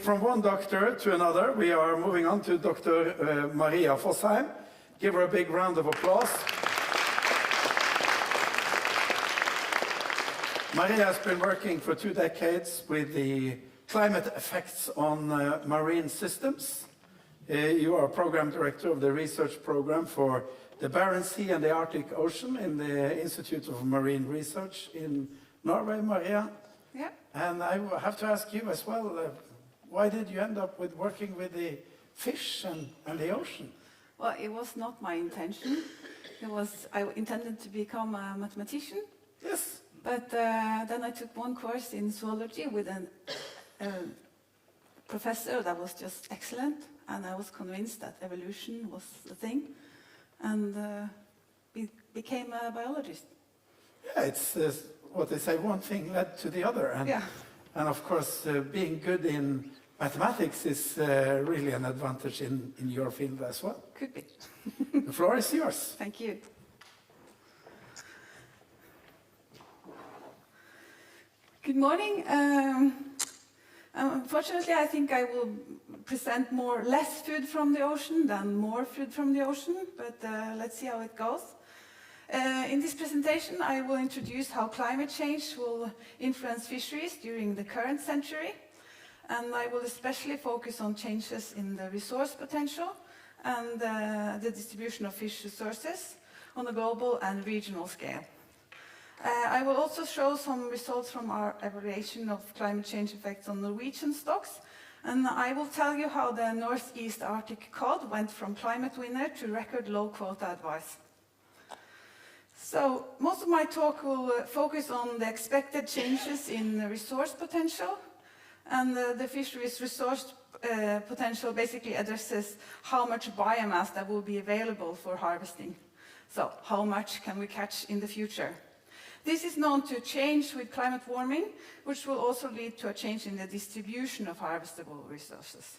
from one doctor to another, we are moving on to Dr. Maria Fossheim. Give her a big round of applause. Maria has been working for 2 decades with the climate effects on marine systems. You are program director of the research program for the Barents Sea and the Arctic Ocean in the Institute of Marine Research in Norway, Maria. Yeah. And I have to ask you as well, why did you end up with working with the fish and the ocean? Well, it was not my intention. I intended to become a mathematician. Yes. But then I took one course in zoology with a professor that was just excellent, and I was convinced that evolution was the thing, and became a biologist. Yeah, it's what they say, one thing led to the other. And, yeah. And of course, being good in mathematics is really an advantage in your field as well. Could be. The floor is yours. Thank you. Good morning. Unfortunately, I think I will present less food from the ocean than more food from the ocean, but let's see how it goes. In this presentation, I will introduce how climate change will influence fisheries during the current century, and I will especially focus on changes in the resource potential and the distribution of fish resources on a global and regional scale. I will also show some results from our evaluation of climate change effects on Norwegian stocks, and I will tell you how the Northeast Arctic cod went from climate winner to record low quota advice. So, most of my talk will focus on the expected changes in the resource potential, and the fisheries resource potential basically addresses how much biomass that will be available for harvesting. So, how much can we catch in the future? This is known to change with climate warming, which will also lead to a change in the distribution of harvestable resources.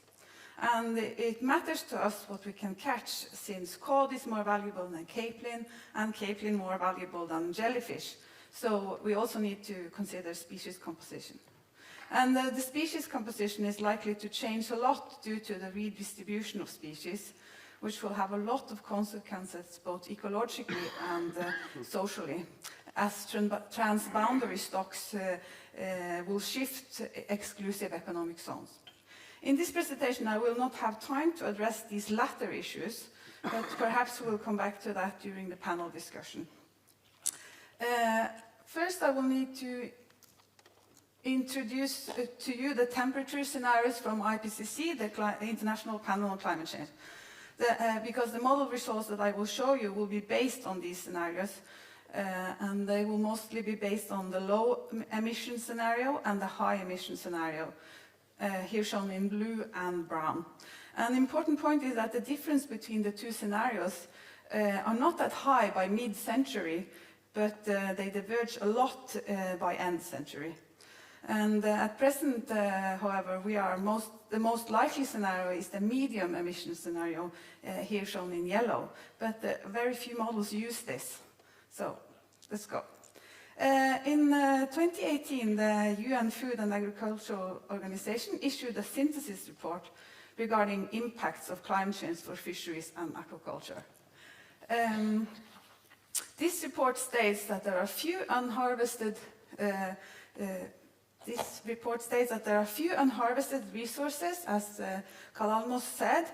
And it matters to us what we can catch, since cod is more valuable than capelin, and capelin more valuable than jellyfish. So we also need to consider species composition. And the species composition is likely to change a lot due to the redistribution of species, which will have a lot of consequences both ecologically and socially, as transboundary stocks will shift exclusive economic zones. In this presentation, I will not have time to address these latter issues, but perhaps we'll come back to that during the panel discussion. First, I will need to introduce to you the temperature scenarios from IPCC, the International Panel on Climate Change. Because the model results that I will show you will be based on these scenarios, and they will mostly be based on the low emission scenario and the high emission scenario, here shown in blue and brown. An important point is that the difference between the two scenarios are not that high by mid-century, but they diverge a lot by end century. And at present, however, the most likely scenario is the medium emission scenario, here shown in yellow, but very few models use this. So, let's go. In 2018, the UN Food and Agricultural Organization issued a synthesis report regarding impacts of climate change for fisheries and aquaculture. This report states that there are few unharvested resources, as Karl Almos said,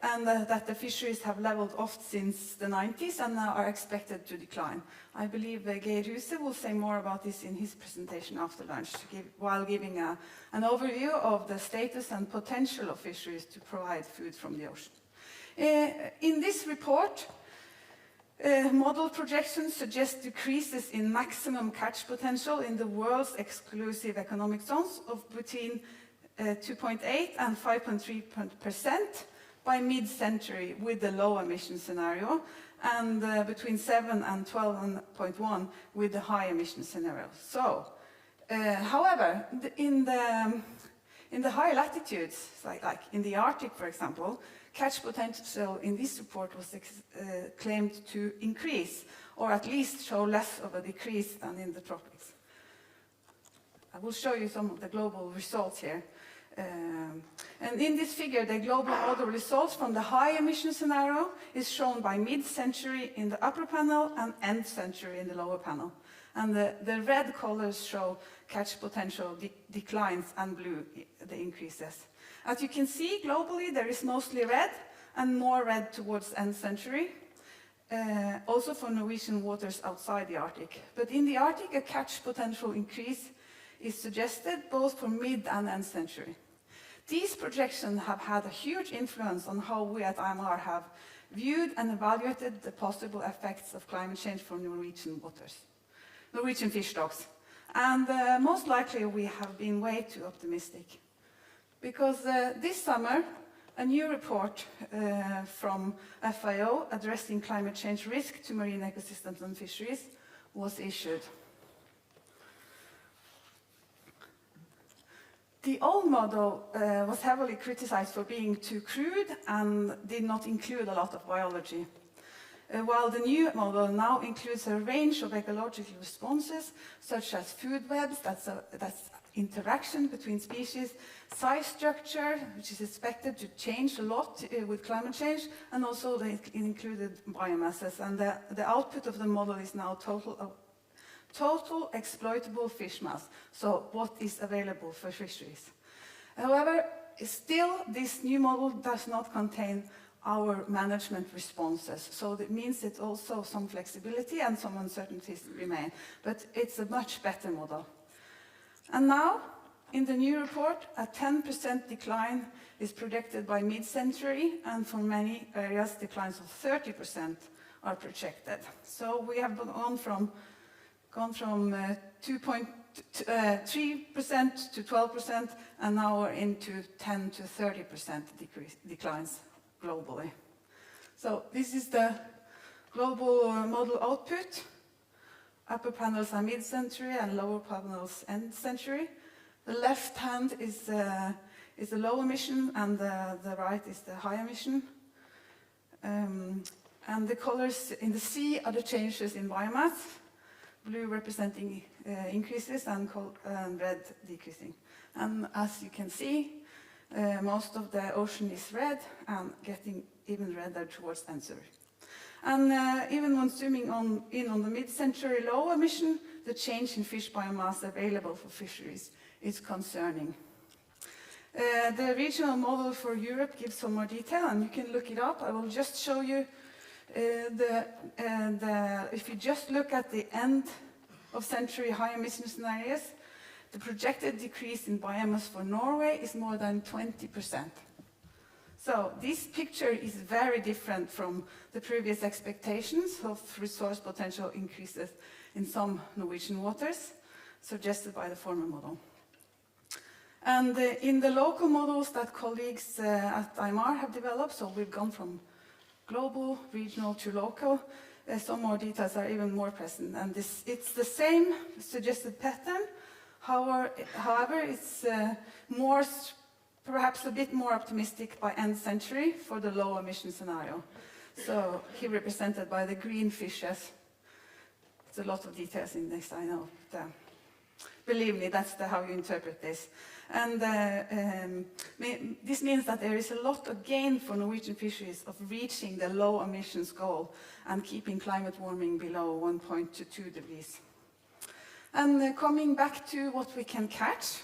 and that the fisheries have leveled off since the 90s and are expected to decline. I believe Geir Huse will say more about this in his presentation after lunch, while giving an overview of the status and potential of fisheries to provide food from the ocean. In this report, model projections suggest decreases in maximum catch potential in the world's exclusive economic zones of between 2.8 and 5.3% by mid-century with the low emission scenario, and between 7 and 12.1 with the high emission scenario. So, however, in the high latitudes, like in the Arctic, for example, catch potential in this report was claimed to increase, or at least show less of a decrease than in the tropics. I will show you some of the global results here. And in this figure, the global model results from the high emission scenario is shown by mid-century in the upper panel and end century in the lower panel. And the red colors show catch potential declines and blue the increases. As you can see, globally, there is mostly red and more red towards end century, also for Norwegian waters outside the Arctic. But in the Arctic, a catch potential increase is suggested both for mid and end century. These projections have had a huge influence on how we at IMR have viewed and evaluated the possible effects of climate change for Norwegian waters, Norwegian fish stocks. And most likely we have been way too optimistic. Because this summer, a new report from FAO addressing climate change risk to marine ecosystems and fisheries was issued. The old model was heavily criticized for being too crude and did not include a lot of biology. While the new model now includes a range of ecological responses, such as food webs, that's interaction between species, size structure, which is expected to change a lot with climate change, and also it included biomasses. And the output of the model is now total exploitable fish mass, so what is available for fisheries. However, still this new model does not contain our management responses, so that means it's also some flexibility and some uncertainties remain, but it's a much better model. And now, in the new report, a 10% decline is predicted by mid-century, and for many areas declines of 30% are projected. So we have gone from 2.3% to 12%, and now we're into 10 to 30% declines globally. So this is the global model output. Upper panels are mid-century and lower panels end century. The left hand is the low emission, and the right is the high emission. And the colors in the sea are the changes in biomass. Blue representing increases and red decreasing. And as you can see, most of the ocean is red and getting even redder towards end century. And even when zooming in on the mid-century low emission, the change in fish biomass available for fisheries is concerning. The regional model for Europe gives some more detail, and you can look it up. I will just show you if you just look at the end of century high emission scenarios, the projected decrease in biomass for Norway is more than 20%. So this picture is very different from the previous expectations of resource potential increases in some Norwegian waters, suggested by the former model. And in the local models that colleagues at IMR have developed, so we've gone from global, regional to local, some more details are even more present. And it's the same suggested pattern, however it's perhaps a bit more optimistic by end century for the low emission scenario. So here represented by the green fishes. There's a lot of details in this, I know. Believe me, that's how you interpret this. And this means that there is a lot of gain for Norwegian fisheries of reaching the low emissions goal and keeping climate warming below 1.2 degrees. And coming back to what we can catch,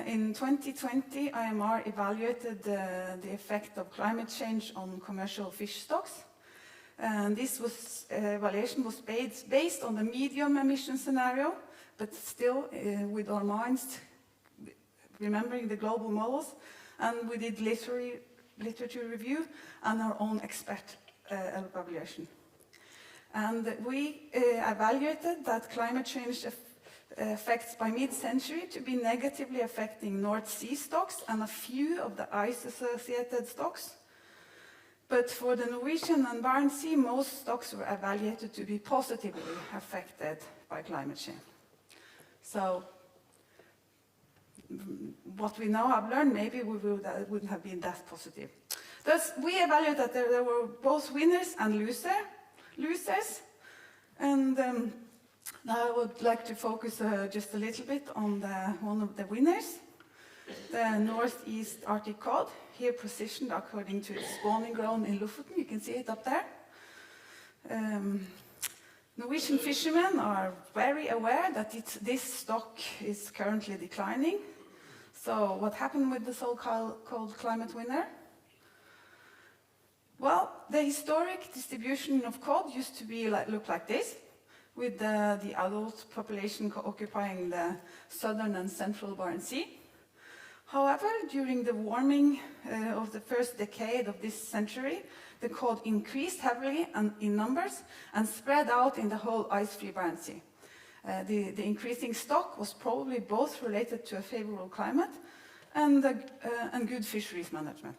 in 2020, IMR evaluated the effect of climate change on commercial fish stocks. And this evaluation was based on the medium emission scenario, but still with our minds remembering the global models. And we did literature review and our own expert evaluation. And we evaluated that climate change effects by mid-century to be negatively affecting North Sea stocks and a few of the ice-associated stocks. But for the Norwegian and Barents Sea, most stocks were evaluated to be positively affected by climate change. So what we now have learned, maybe wouldn't have been that positive. Thus, we evaluated that there were both winners and losers. And now I would like to focus just a little bit on one of the winners. the northeast Arctic cod, here positioned according to its spawning ground in Lofoten. You can see it up there. Norwegian fishermen are very aware that this stock is currently declining. So what happened with the so-called climate winner? Well, the historic distribution of cod used to be look like this, with the adult population occupying the southern and central Barents Sea. However, during the warming of the first decade of this century, the cod increased heavily in numbers and spread out in the whole ice-free Barents Sea. The increasing stock was probably both related to a favorable climate and good fisheries management.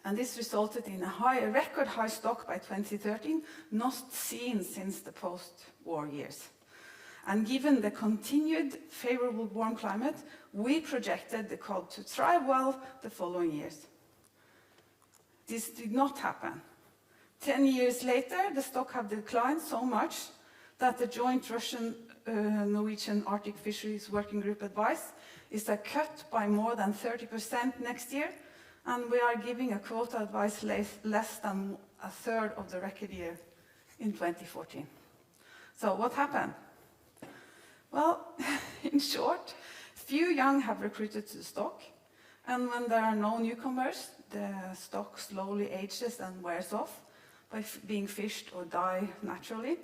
And this resulted in a record high stock by 2013, not seen since the post-war years. And given the continued favorable warm climate, we projected the cod to thrive well the following years. This did not happen. 10 years later, the stock had declined so much that the joint Russian-Norwegian Arctic Fisheries Working Group advice is a cut by more than 30% next year, and we are giving a quota advice less than a third of the record year in 2014. So what happened? Well, in short, few young have recruited to the stock, and when there are no newcomers, the stock slowly ages and wears off by being fished or die naturally.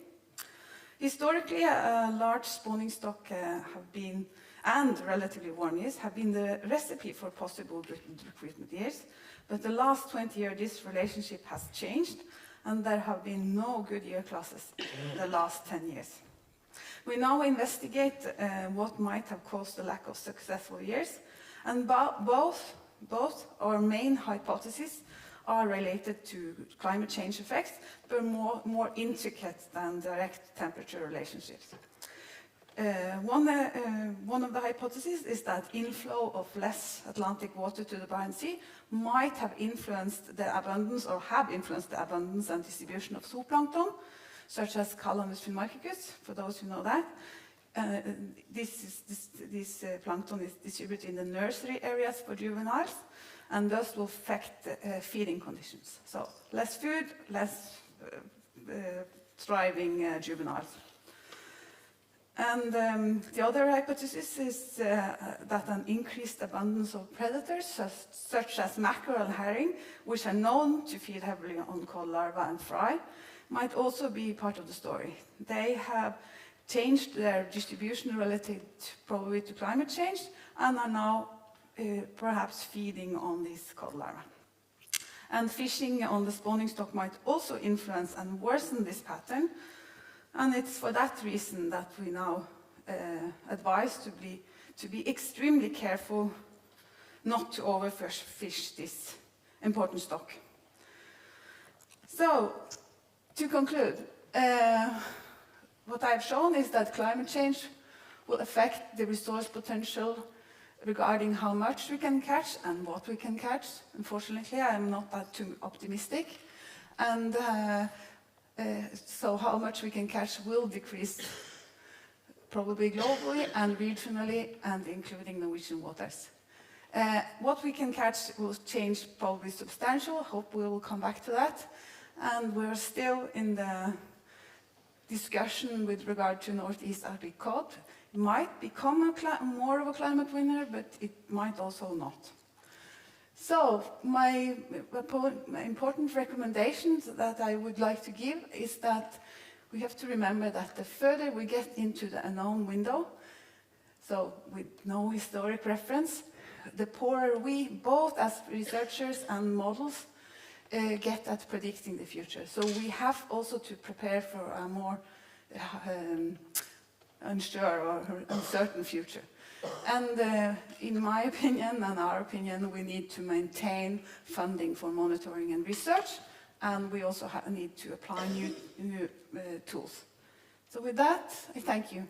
Historically, a large spawning stock have been, and relatively warm years, have been the recipe for possible recruitment years. But the last 20 years, this relationship has changed, and there have been no good year classes the last 10 years. We now investigate what might have caused the lack of successful years, and both our main hypotheses are related to climate change effects, but more intricate than direct temperature relationships. One of the hypotheses is that inflow of less Atlantic water to the Barents Sea might have influenced the abundance, or have influenced the abundance and distribution of zooplankton, such as Calamus finnmarkicus, for those who know that. This plankton is distributed in the nursery areas for juveniles, and thus will affect feeding conditions. So less food, less thriving juveniles. And the other hypothesis is that an increased abundance of predators, such as mackerel and herring, which are known to feed heavily on cod larvae and fry, might also be part of the story. They have changed their distribution relative probably to climate change and are now perhaps feeding on these cod larvae. And fishing on the spawning stock might also influence and worsen this pattern. And it's for that reason that we now advise to be extremely careful not to overfish this important stock. So, to conclude, what I've shown is that climate change will affect the resource potential regarding how much we can catch and what we can catch. Unfortunately, I'm not that too optimistic. And so how much we can catch will decrease probably globally and regionally and including Norwegian waters. What we can catch will change probably substantial. Hope we will come back to that. And we're still in the discussion with regard to Northeast Arctic cod. It might become more of a climate winner, but it might also not. So my important recommendations that I would like to give is that we have to remember that the further we get into the unknown window, so with no historic reference, the poorer we, both as researchers and models, get at predicting the future. So we have also to prepare for a more unsure or uncertain future. And in my opinion and our opinion, we need to maintain funding for monitoring and research, and we also need to apply new tools. So with that, I thank you.